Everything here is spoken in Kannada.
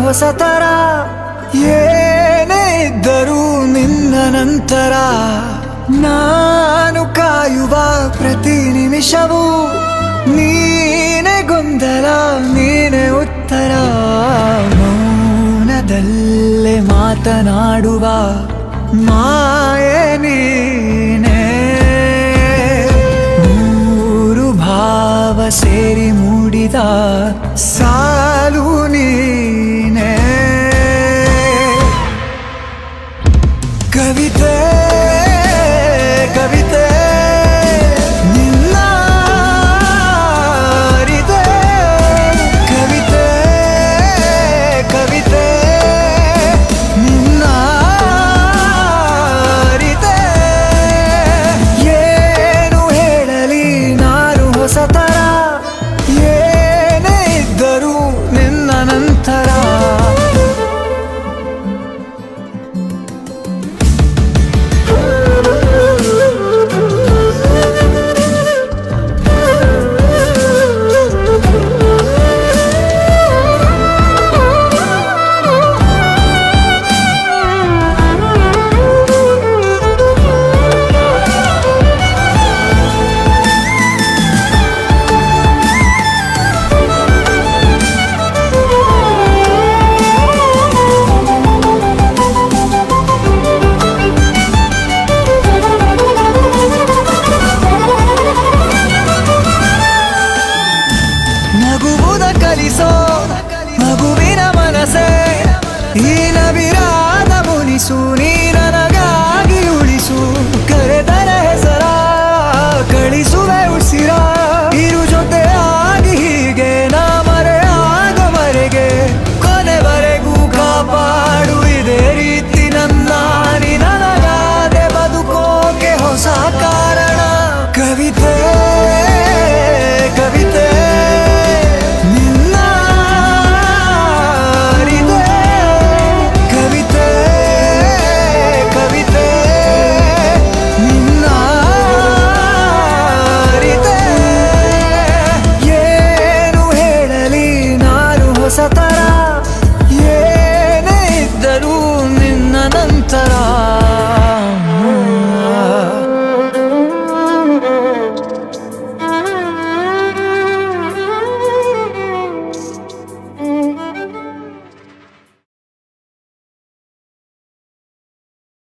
ಹೊಸತರ ಏನೇ ಇದ್ದರೂ ನಿನ್ನ ನಂತರ ನಾನು ಕಾಯುವ ಪ್ರತಿ ನಿಮಿಷವೂ ನೀನೆ ಗೊಂದಲ ನೀನೆ ಉತ್ತರ ಮೌನದಲ್ಲೇ ಮಾತನಾಡುವ ಮಾಯೆ ನೀನೆ ಮೂರು ಭಾವ ಸೇರಿ ಮೂಡಿದ ಸಾಲು ನೀನೆ ಕವಿತೆ ಕವಿತೆ ನಿನ್ನ ಅರಿತೆ ಕವಿತೆ ಕವಿತೆ ನಿನ್ನ ಅರಿತೆ ಏನು ಹೇಳಲಿ ನಾನು ಹೊಸತರ ಏನೇ ಇದ್ದರೂ ನಿನ್ನ ನಂತರ ನಗುವುದ ಕಲಿಸೋ ಮಗುವಿನ ಮನಸೆ ಈ ನವಿರಾದ ಮುನಿಸು ನೀ